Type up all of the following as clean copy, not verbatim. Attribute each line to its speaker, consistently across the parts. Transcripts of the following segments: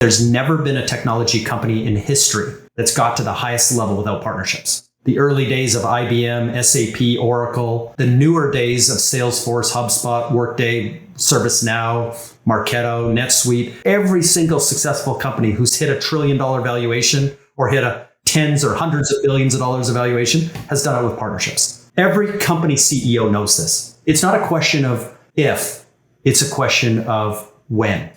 Speaker 1: There's never been a technology company in history that's got to the highest level without partnerships. The early days of IBM, SAP, Oracle, the newer days of Salesforce, HubSpot, Workday, ServiceNow, Marketo, NetSuite, every single successful company who's hit $1 trillion valuation or hit a tens or hundreds of billions of dollars of valuation has done it with partnerships. Every company CEO knows this. It's not a question of if, it's a question of when.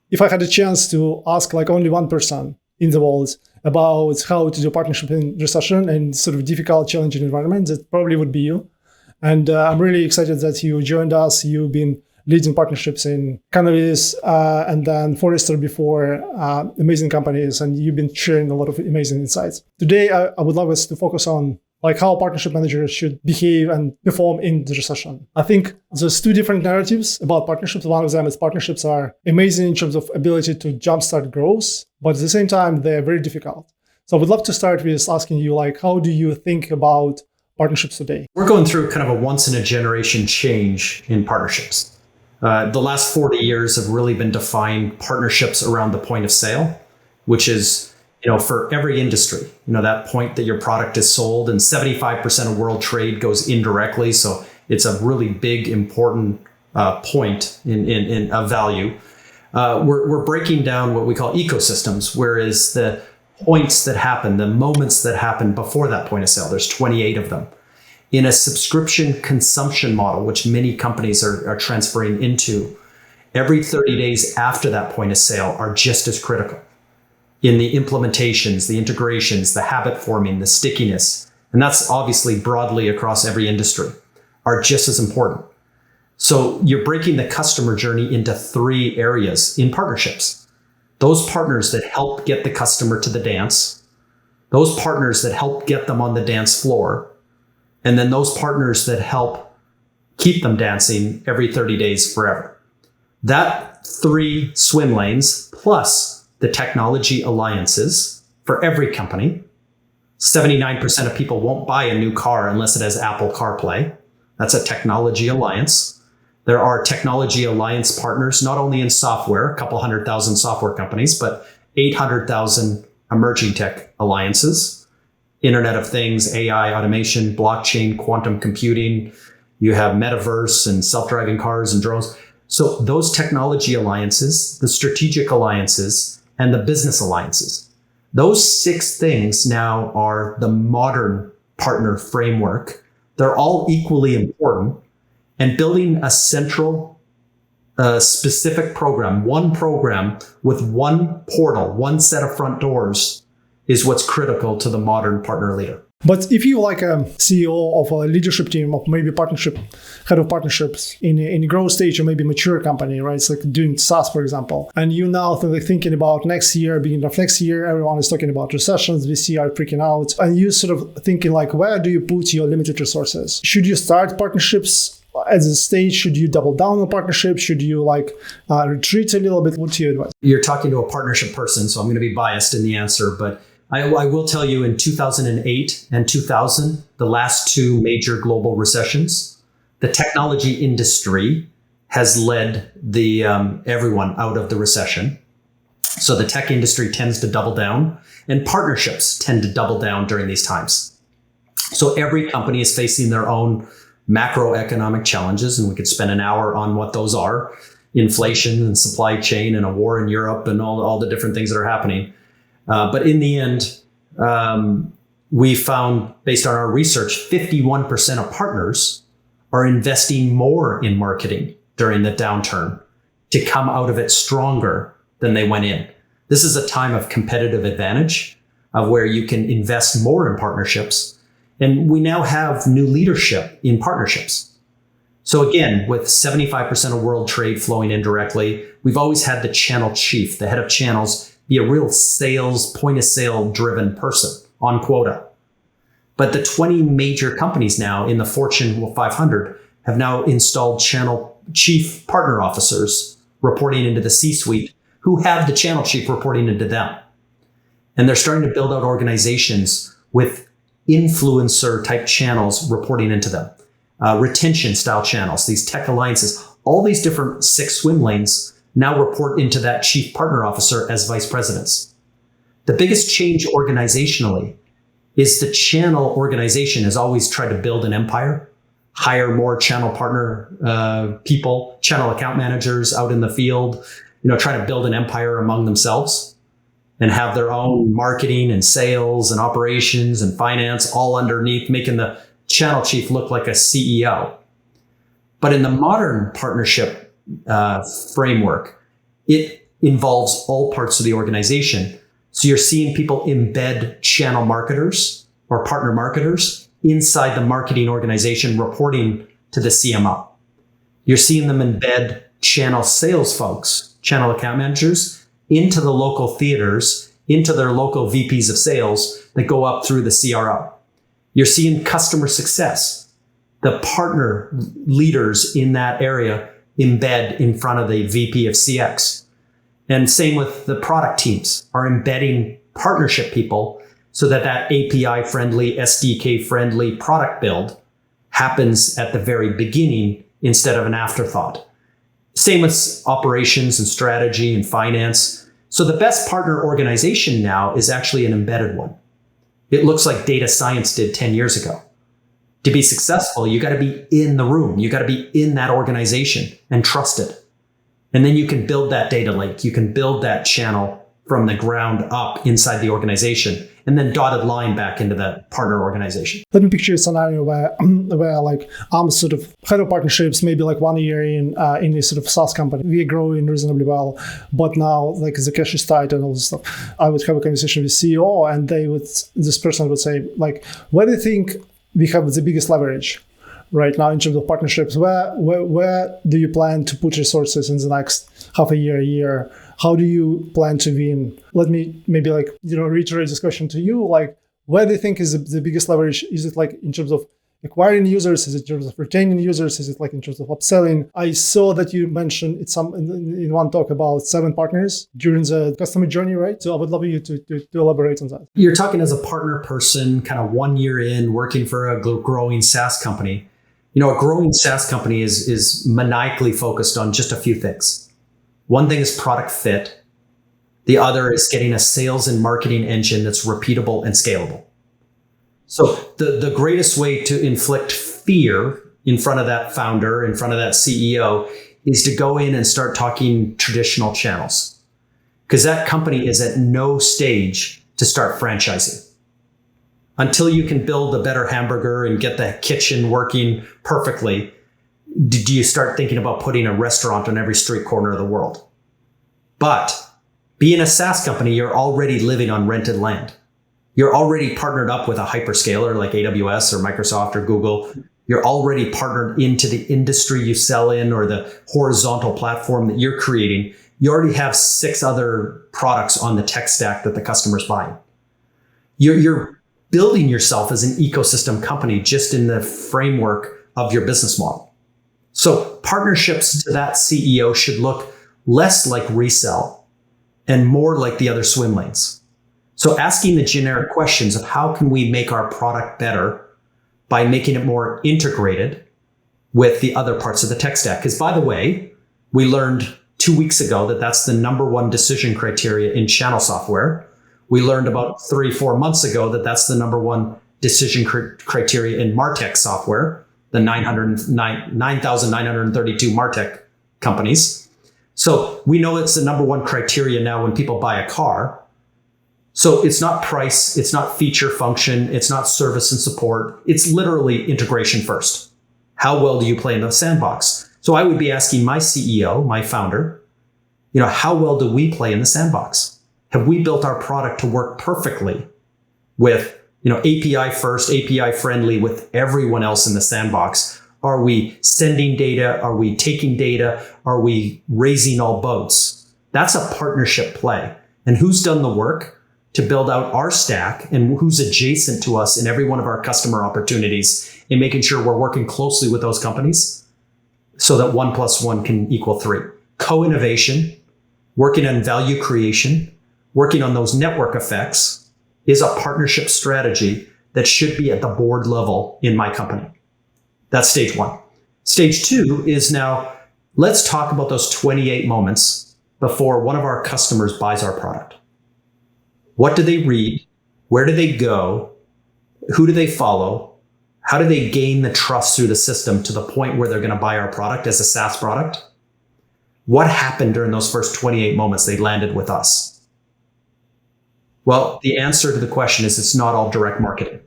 Speaker 2: If I had a chance to ask only one person in the world about how to do partnership in recession and sort of difficult, challenging environments, it probably would be you. And I'm really excited that you joined us. You've been leading partnerships in Canalys and then Forrester before, amazing companies, and you've been sharing a lot of amazing insights. Today, I would love us to focus on how partnership managers should behave and perform in the recession. I think there's two different narratives about partnerships. One of them is partnerships are amazing in terms of ability to jumpstart growth, but at the same time, they're very difficult. So I would love to start with asking you, how do you think about partnerships today?
Speaker 1: We're going through kind of a once-in-a-generation change in partnerships. The last 40 years have really been defining partnerships around the point of sale, which is for every industry, that point that your product is sold, and 75% of world trade goes indirectly. So it's a really big, important point in value. We're breaking down what we call ecosystems, whereas the points that happen, the moments that happen before that point of sale, there's 28 of them. In a subscription consumption model, which many companies are transferring into, every 30 days after that point of sale are just as critical. In the implementations, the integrations, the habit forming, the stickiness, and that's obviously broadly across every industry, are just as important. So you're breaking the customer journey into 3 areas in partnerships. Those partners that help get the customer to the dance, those partners that help get them on the dance floor, and then those partners that help keep them dancing every 30 days forever. That 3 swim lanes plus the technology alliances for every company. 79% of people won't buy a new car unless it has Apple CarPlay. That's a technology alliance. There are technology alliance partners, not only in software, a couple 100,000 software companies, but 800,000 emerging tech alliances. Internet of Things, AI, automation, blockchain, quantum computing. You have metaverse and self-driving cars and drones. So those technology alliances, the strategic alliances, and the business alliances. Those 6 things now are the modern partner framework. They're all equally important. And building a central, specific program, one program with one portal, one set of front doors, is what's critical to the modern partner leader.
Speaker 2: But if you like a CEO of a leadership team of maybe head of partnerships in a growth stage or maybe mature company, right? It's like doing SaaS, for example. And you now thinking about next year, beginning of next year, everyone is talking about recessions, VC are freaking out. And you sort of thinking where do you put your limited resources? Should you start partnerships at this stage? Should you double down on partnerships? Should you retreat a little bit? What's your advice?
Speaker 1: You're talking to a partnership person, so I'm going to be biased in the answer, but I will tell you in 2008 and 2000, the last 2 major global recessions, the technology industry has led everyone out of the recession. So the tech industry tends to double down, and partnerships tend to double down during these times. So every company is facing their own macroeconomic challenges, and we could spend an hour on what those are: inflation and supply chain and a war in Europe and all the different things that are happening. But in the end, we found, based on our research, 51% of partners are investing more in marketing during the downturn to come out of it stronger than they went in. This is a time of competitive advantage, of where you can invest more in partnerships. And we now have new leadership in partnerships. So again, with 75% of world trade flowing indirectly, we've always had the channel chief, the head of channels, be a real sales, point of sale driven person on quota. But the 20 major companies now in the Fortune 500 have now installed channel chief partner officers reporting into the C-suite who have the channel chief reporting into them. And they're starting to build out organizations with influencer type channels reporting into them, retention style channels, these tech alliances, all these different 6 swim lanes now report into that chief partner officer as vice presidents. The biggest change organizationally is the channel organization has always tried to build an empire, hire more channel partner people, channel account managers out in the field, try to build an empire among themselves and have their own marketing and sales and operations and finance all underneath, making the channel chief look like a CEO. But in the modern partnership framework, it involves all parts of the organization. So you're seeing people embed channel marketers or partner marketers inside the marketing organization reporting to the CMO. You're seeing them embed channel sales folks, channel account managers, into the local theaters, into their local VPs of sales that go up through the CRO. You're seeing customer success, the partner leaders in that area embed in front of the VP of CX. And same with the product teams are embedding partnership people so that API friendly, SDK friendly product build happens at the very beginning instead of an afterthought. Same with operations and strategy and finance. So the best partner organization now is actually an embedded one. It looks like data science did 10 years ago. To be successful, you got to be in the room. You got to be in that organization and trusted. And then you can build that data lake. You can build that channel from the ground up inside the organization and then dotted line back into that partner organization.
Speaker 2: Let me picture a scenario where like I'm sort of head of partnerships, maybe like 1 year in a sort of SaaS company. We are growing reasonably well, but now like the cash is tight and all this stuff. I would have a conversation with CEO and this person would say like, where do you think we have the biggest leverage right now in terms of partnerships? Where do you plan to put resources in the next half a year? How do you plan to win? Let me maybe reiterate this question to you. Like, where do you think is the biggest leverage? Is it like in terms of acquiring users? Is it in terms of retaining users? Is it like in terms of upselling? I saw that you mentioned in one talk about 7 partners during the customer journey, right? So I would love you to elaborate on that.
Speaker 1: You're talking as a partner person, kind of 1 year in, working for a growing SaaS company. A growing SaaS company is maniacally focused on just a few things. One thing is product fit. The other is getting a sales and marketing engine that's repeatable and scalable. So the greatest way to inflict fear in front of that founder, in front of that CEO, is to go in and start talking traditional channels. Because that company is at no stage to start franchising. Until you can build a better hamburger and get the kitchen working perfectly, do you start thinking about putting a restaurant on every street corner of the world? But being a SaaS company, you're already living on rented land. You're already partnered up with a hyperscaler like AWS or Microsoft or Google. You're already partnered into the industry you sell in or the horizontal platform that you're creating. You already have 6 other products on the tech stack that the customer's buying. You're building yourself as an ecosystem company just in the framework of your business model. So partnerships to that CEO should look less like resell and more like the other swim lanes. So asking the generic questions of how can we make our product better by making it more integrated with the other parts of the tech stack. Because by the way, we learned 2 weeks ago that that's the #1 decision criteria in channel software. We learned about 3-4 months ago that that's the #1 decision criteria in MarTech software, the 9,932 MarTech companies. So we know it's the #1 criteria now when people buy a car. So it's not price, it's not feature function, it's not service and support. It's literally integration first. How well do you play in the sandbox? So I would be asking my CEO, my founder, how well do we play in the sandbox? Have we built our product to work perfectly with API first, API friendly with everyone else in the sandbox? Are we sending data? Are we taking data? Are we raising all boats? That's a partnership play. And who's done the work to build out our stack and who's adjacent to us in every one of our customer opportunities and making sure we're working closely with those companies so that 1 + 1 can equal 3. Co-innovation, working on value creation, working on those network effects is a partnership strategy that should be at the board level in my company. That's stage 1. Stage 2 is now let's talk about those 28 moments before one of our customers buys our product. What do they read? Where do they go? Who do they follow? How do they gain the trust through the system to the point where they're going to buy our product as a SaaS product? What happened during those first 28 moments they landed with us? Well, the answer to the question is it's not all direct marketing.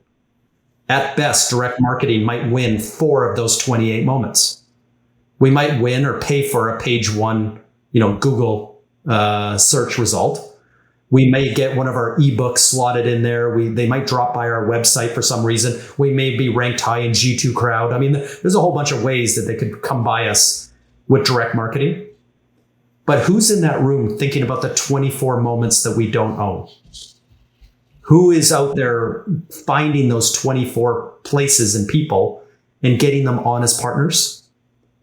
Speaker 1: At best, direct marketing might win 4 of those 28 moments. We might win or pay for a page 1, Google search result. We may get one of our ebooks slotted in there. They might drop by our website for some reason. We may be ranked high in G2 Crowd. I mean, there's a whole bunch of ways that they could come by us with direct marketing. But who's in that room thinking about the 24 moments that we don't own? Who is out there finding those 24 places and people and getting them on as partners?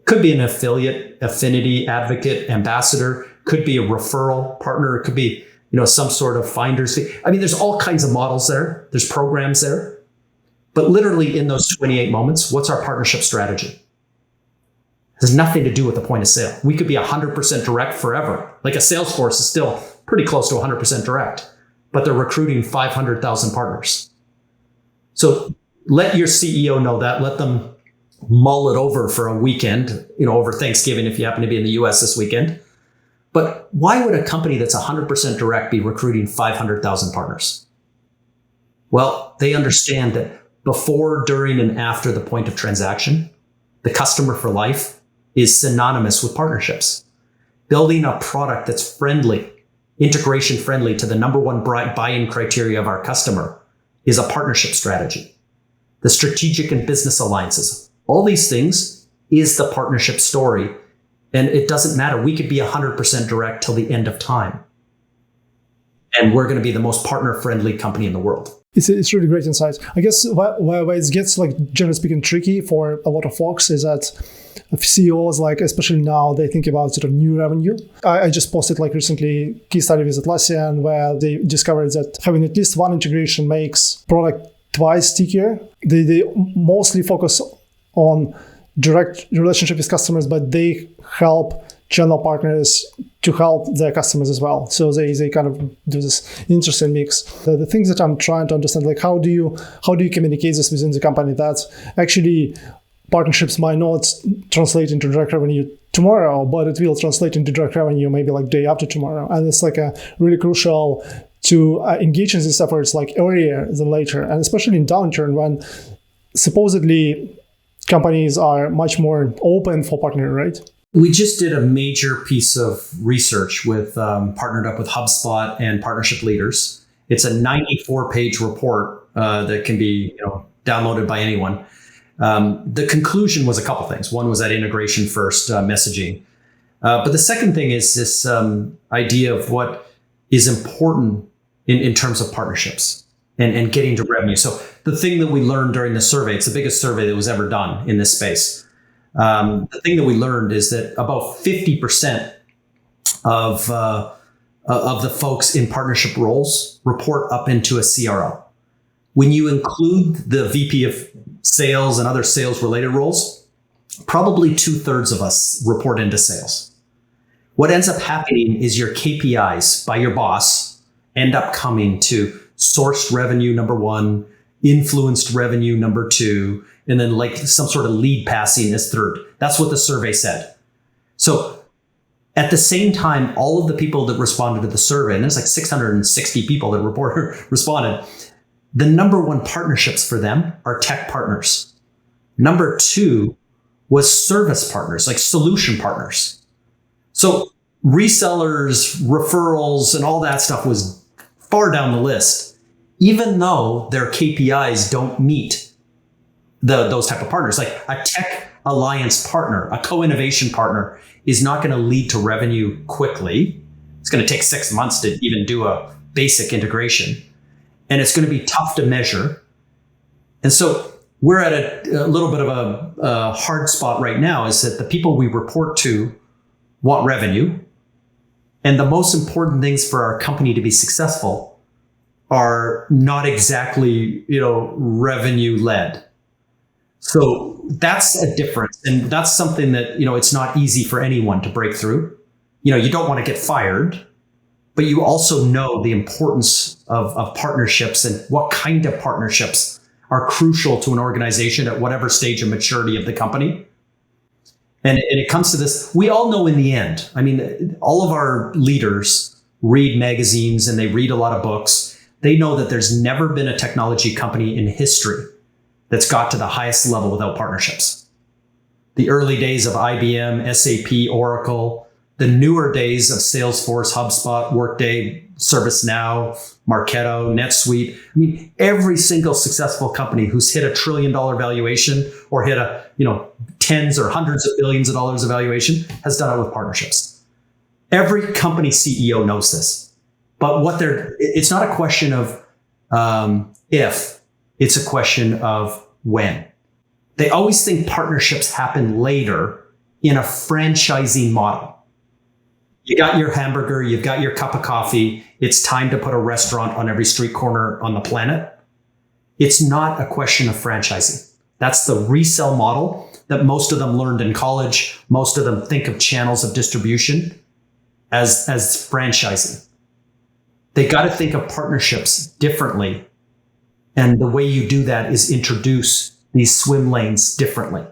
Speaker 1: Could be an affiliate, affinity, advocate, ambassador. Could be a referral partner. It could be some sort of finder's fee. I mean, there's all kinds of models there. There's programs there. But literally in those 28 moments, what's our partnership strategy? It has nothing to do with the point of sale. We could be 100% direct forever. Like a Salesforce is still pretty close to 100% direct, but they're recruiting 500,000 partners. So let your CEO know that. Let them mull it over for a weekend, over Thanksgiving if you happen to be in the US this weekend. But why would a company that's 100% direct be recruiting 500,000 partners? Well, they understand that before, during, and after the point of transaction, the customer for life is synonymous with partnerships. Building a product that's friendly, integration friendly to the number one buy-in criteria of our customer is a partnership strategy. The strategic and business alliances, all these things is the partnership story. And it doesn't matter. We could be 100% direct till the end of time. And we're going to be the most partner-friendly company in the world.
Speaker 2: It's really great insight. I guess where it gets, generally speaking, tricky for a lot of folks is that CEOs, especially now, they think about sort of new revenue. I just posted recently case study with Atlassian where they discovered that having at least one integration makes product twice stickier. They mostly focus on direct relationship with customers, but they help channel partners to help their customers as well. So they kind of do this interesting mix. The things that I'm trying to understand, how do you communicate this within the company that actually partnerships might not translate into direct revenue tomorrow, but it will translate into direct revenue maybe day after tomorrow. And it's a really crucial to engage in these efforts earlier than later, and especially in downturn when supposedly companies are much more open for partnering, right?
Speaker 1: We just did a major piece of research with partnered up with HubSpot and partnership leaders. It's a 94-page report that can be downloaded by anyone. The conclusion was a couple things. One was that integration first messaging. But the second thing is this idea of what is important in terms of partnerships and getting to revenue. So the thing that we learned during the survey, it's the biggest survey that was ever done in this space. The thing that we learned is that about 50% of the folks in partnership roles report up into a CRO. When you include the VP of sales and other sales related roles, probably 2/3 of us report into sales. What ends up happening is your KPIs by your boss end up coming to sourced revenue number 1, influenced revenue number 2, and then some sort of lead passing is 3rd. That's what the survey said. So at the same time, all of the people that responded to the survey, and there's 660 people that responded, the number 1 partnerships for them are tech partners. Number 2 was service partners, solution partners. So resellers, referrals, and all that stuff was far down the list, even though their KPIs don't meet those type of partners. Like a tech alliance partner, a co-innovation partner is not going to lead to revenue quickly. It's going to take 6 months to even do a basic integration. And it's going to be tough to measure. And so we're at a little bit of a hard spot right now, is that the people we report to want revenue. And the most important things for our company to be successful are not exactly, revenue led. So that's a difference. And that's something that, it's not easy for anyone to break through. You don't want to get fired, but you also know the importance of partnerships and what kind of partnerships are crucial to an organization at whatever stage of maturity of the company. And it comes to this, we all know in the end, all of our leaders read magazines and they read a lot of books. They know that there's never been a technology company in history that's got to the highest level without partnerships. The early days of IBM, SAP, Oracle, the newer days of Salesforce, HubSpot, Workday, ServiceNow, Marketo, NetSuite. Every single successful company who's hit $1 trillion valuation or hit tens or hundreds of billions of dollars of valuation has done it with partnerships. Every company CEO knows this, but it's not a question of if, it's a question of when. They always think partnerships happen later in a franchising model. You got your hamburger, you've got your cup of coffee. It's time to put a restaurant on every street corner on the planet. It's not a question of franchising. That's the resell model that most of them learned in college. Most of them think of channels of distribution as franchising. They got to think of partnerships differently. And the way you do that is introduce these swim lanes differently.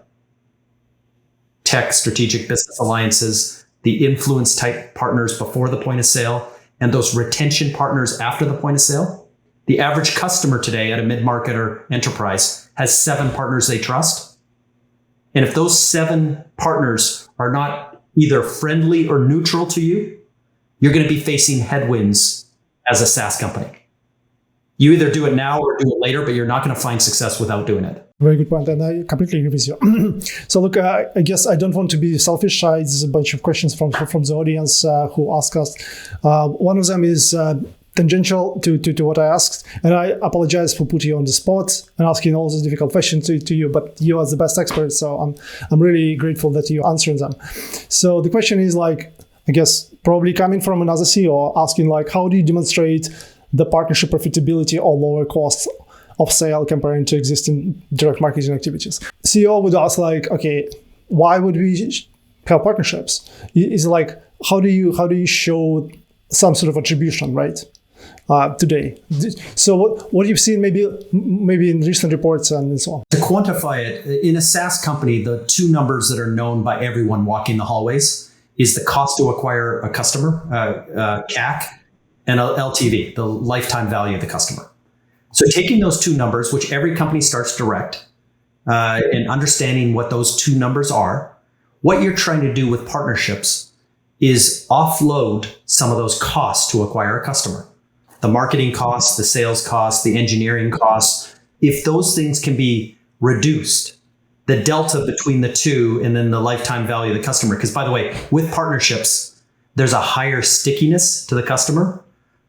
Speaker 1: Tech, strategic business alliances, the influence type partners before the point of sale, and those retention partners after the point of sale. The average customer today at a mid-market or enterprise has 7 partners they trust. And if those 7 partners are not either friendly or neutral to you, you're going to be facing headwinds as a SaaS company. You either do it now or do it later, but you're not going to find success without doing it.
Speaker 2: Very good point, and I completely agree with you. So look, I guess I don't want to be selfish. There's a bunch of questions from the audience who ask us. One of them is tangential to what I asked, and I apologize for putting you on the spot and asking all these difficult questions to you, but you are the best expert, so I'm really grateful that you're answering them. So the question is I guess probably coming from another CEO asking how do you demonstrate the partnership profitability or lower costs of sale comparing to existing direct marketing activities? CEO would ask okay, why would we have partnerships? Is how do you show some sort of attribution, right? Today. So what you've seen maybe in recent reports and so on.
Speaker 1: To quantify it, in a SaaS company, the 2 numbers that are known by everyone walking the hallways is the cost to acquire a customer, CAC, and LTV, the lifetime value of the customer. So taking those 2 numbers, which every company starts direct, and understanding what those 2 numbers are, what you're trying to do with partnerships is offload some of those costs to acquire a customer. The marketing costs, the sales costs, the engineering costs. If those things can be reduced, the delta between the 2 and then the lifetime value of the customer. Because by the way, with partnerships, there's a higher stickiness to the customer,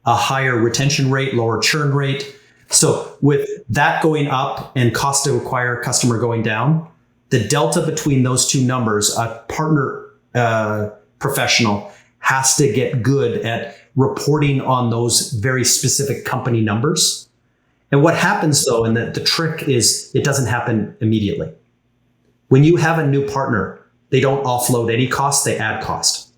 Speaker 1: a higher retention rate, lower churn rate. So with that going up and cost to acquire a customer going down, the delta between those 2 numbers, a partner professional has to get good at reporting on those very specific company numbers. And what happens though, and the trick is it doesn't happen immediately. When you have a new partner, they don't offload any cost, they add cost.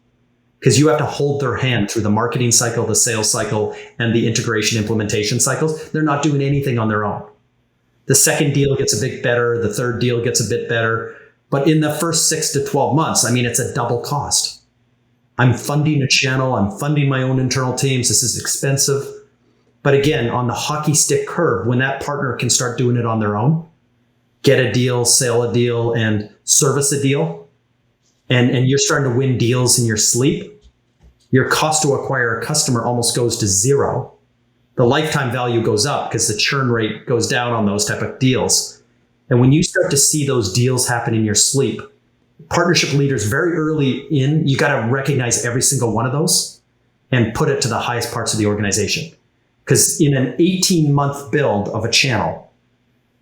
Speaker 1: Because you have to hold their hand through the marketing cycle, the sales cycle, and the integration implementation cycles. They're not doing anything on their own. The second deal gets a bit better, the third deal gets a bit better. But in the first 6 to 12 months, it's a double cost. I'm funding a channel, I'm funding my own internal teams, this is expensive. But again, on the hockey stick curve, when that partner can start doing it on their own, get a deal, sell a deal, and service a deal, and you're starting to win deals in your sleep, your cost to acquire a customer almost goes to 0. The lifetime value goes up because the churn rate goes down on those type of deals. And when you start to see those deals happen in your sleep, partnership leaders very early in, you got to recognize every single one of those and put it to the highest parts of the organization. Because in an 18-month build of a channel,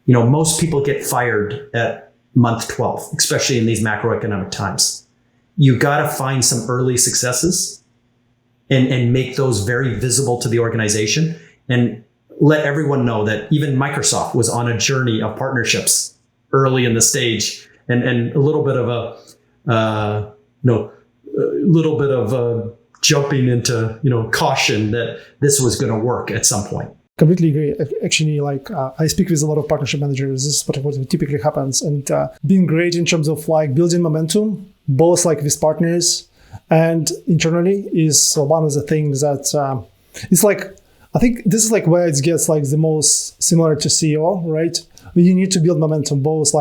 Speaker 1: most people get fired at month 12, especially in these macroeconomic times. You got to find some early successes and make those very visible to the organization and let everyone know that even Microsoft was on a journey of partnerships early in the stage, and a little bit of a little bit of jumping into caution that this was going to work at some point.
Speaker 2: Completely agree. Actually, I speak with a lot of partnership managers. This is what typically happens, and being great in terms of building momentum, both with partners and internally, is one of the things that it's I think this is where it gets the most similar to CEO, right? You need to build momentum both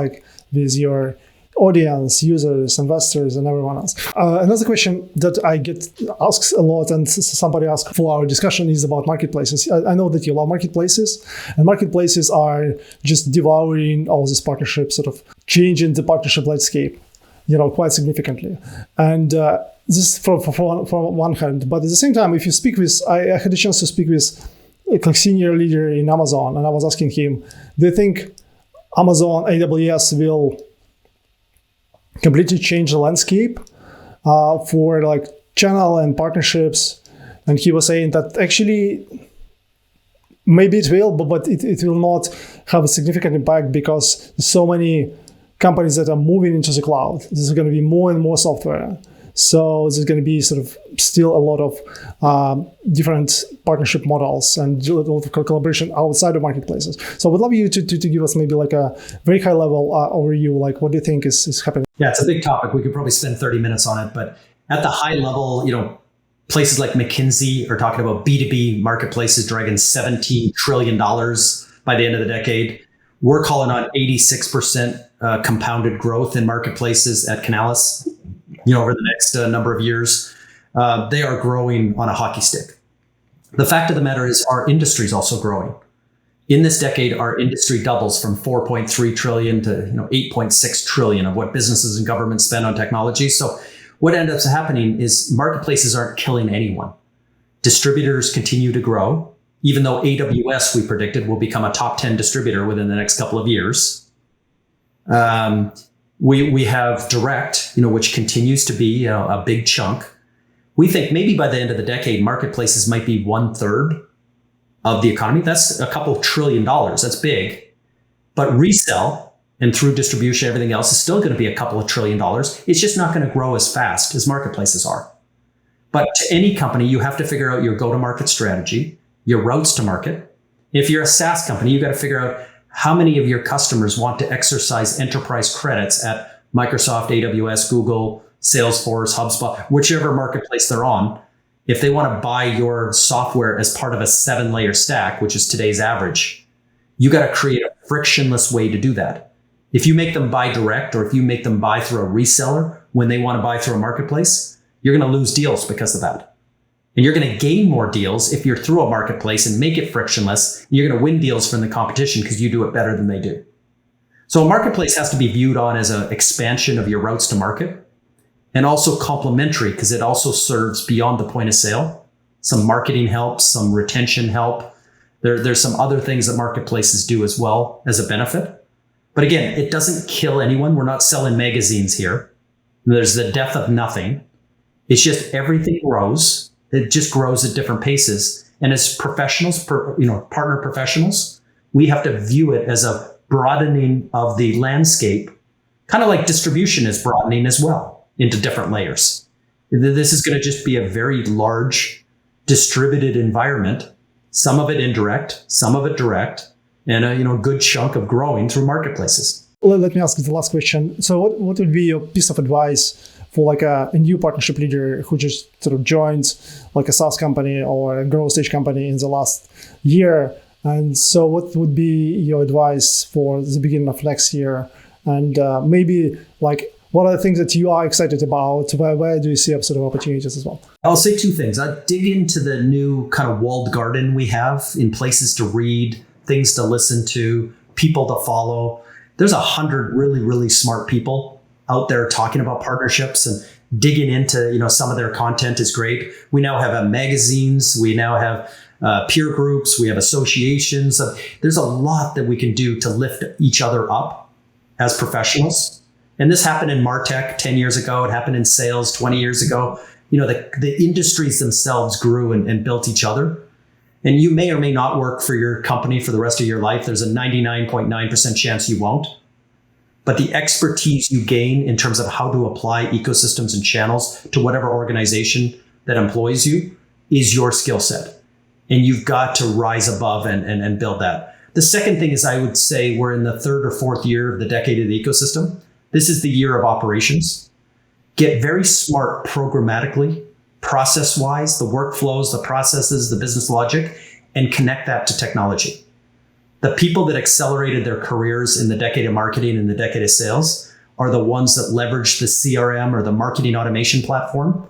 Speaker 2: with your audience, users, investors, and everyone else. Another question that I get asked a lot, and somebody asked for our discussion, is about marketplaces. I know that you love marketplaces, and marketplaces are just devouring all these partnerships, sort of changing the partnership landscape, quite significantly. And this is from one hand, but at the same time, if you speak with, I had a chance to speak with a senior leader in Amazon, and I was asking him, do you think Amazon AWS will completely change the landscape for channel and partnerships? And he was saying that actually maybe it will, but it will not have a significant impact because there's so many companies that are moving into the cloud. There's going to be more and more software. So there's going to be sort of still a lot of different partnership models and a lot of collaboration outside of marketplaces. So I would love you to give us maybe a very high level overview, what do you think is happening?
Speaker 1: Yeah, it's a big topic. We could probably spend 30 minutes on it, but at the high level, places like McKinsey are talking about B2B marketplaces dragging $17 trillion by the end of the decade. We're calling on 86% compounded growth in marketplaces at Canalys, over the next number of years. They are growing on a hockey stick. The fact of the matter is our industry is also growing. In this decade, our industry doubles from 4.3 trillion to 8.6 trillion of what businesses and governments spend on technology. So what ends up happening is marketplaces aren't killing anyone. Distributors continue to grow, even though AWS, we predicted, will become a top 10 distributor within the next couple of years. We have direct, which continues to be a big chunk. We think maybe by the end of the decade, marketplaces might be 1/3 of the economy. That's a couple of $1 trillion. That's big. But resell and through distribution, everything else is still going to be a couple of $1 trillion. It's just not going to grow as fast as marketplaces are. But to any company, you have to figure out your go-to-market strategy, your routes to market. If you're a SaaS company, you got to figure out how many of your customers want to exercise enterprise credits at Microsoft, AWS, Google, Salesforce, HubSpot, whichever marketplace they're on. If they want to buy your software as part of a 7-layer stack, which is today's average, you got to create a frictionless way to do that. If you make them buy direct, or if you make them buy through a reseller when they want to buy through a marketplace, you're going to lose deals because of that. And you're going to gain more deals if you're through a marketplace and make it frictionless. You're going to win deals from the competition because you do it better than they do. So a marketplace has to be viewed on as an expansion of your routes to market, and also complementary because it also serves beyond the point of sale, some marketing help, some retention help. There's some other things that marketplaces do as well as a benefit. But again, it doesn't kill anyone. We're not selling magazines here. There's the death of nothing. It's just everything grows. It just grows at different paces. And as professionals, partner professionals, we have to view it as a broadening of the landscape, kind of like distribution is broadening as well into different layers. This is going to just be a very large distributed environment, some of it indirect, some of it direct, and a good chunk of growing through marketplaces.
Speaker 2: Well, let me ask the last question. So what would be your piece of advice for a new partnership leader who just sort of joins a SaaS company or a growth stage company in the last year? And so what would be your advice for the beginning of next year? And maybe what are the things that you are excited about? Where do you see sort of opportunities as well?
Speaker 1: I'll say two things. I'd dig into the new kind of walled garden we have in places to read, things to listen to, people to follow. There's 100 really, really smart people out there talking about partnerships, and digging into, some of their content is great. We now have magazines. We now have peer groups. We have associations. There's a lot that we can do to lift each other up as professionals. And this happened in MarTech 10 years ago. It happened in sales 20 years ago. The industries themselves grew and built each other. And you may or may not work for your company for the rest of your life. There's a 99.9% chance you won't. but the expertise you gain in terms of how to apply ecosystems and channels to whatever organization that employs you is your skill set. And you've got to rise above and build that. The second thing is, I would say we're in the third or fourth year of the decade of the ecosystem. This is the year of operations. Get very smart programmatically, process-wise, the workflows, the processes, the business logic, and connect that to technology. The people that accelerated their careers in the decade of marketing and the decade of sales are the ones that leveraged the CRM or the marketing automation platform,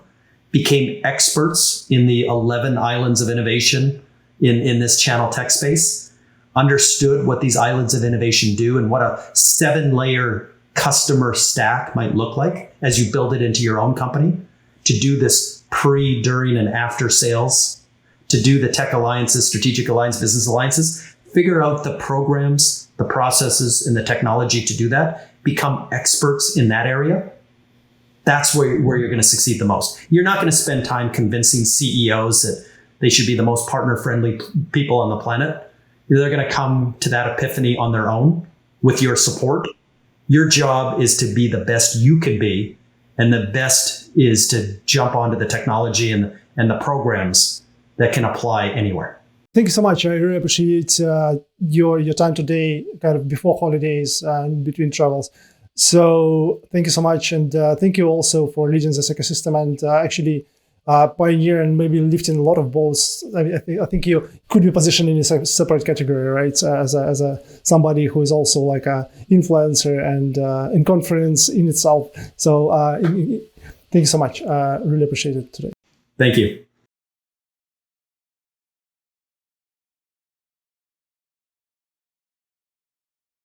Speaker 1: became experts in the 11 islands of innovation in this channel tech space, understood what these islands of innovation do and what a 7-layer customer stack might look like as you build it into your own company, to do this pre, during, and after sales, to do the tech alliances, strategic alliance, business alliances, figure out the programs, the processes, and the technology to do that, become experts in that area. That's where you're going to succeed the most. You're not going to spend time convincing CEOs that they should be the most partner-friendly people on the planet. They're going to come to that epiphany on their own with your support. Your job is to be the best you can be, and the best is to jump onto the technology and the programs that can apply anywhere.
Speaker 2: Thank you so much. I really appreciate your time today, kind of before holidays and between travels. So thank you so much. And thank you also for leading this ecosystem and actually pioneer and maybe lifting a lot of balls. I think you could be positioned in a separate category, right? As a somebody who is also like a influencer and in conference in itself. So thank you so much. Really appreciate it today.
Speaker 1: Thank you.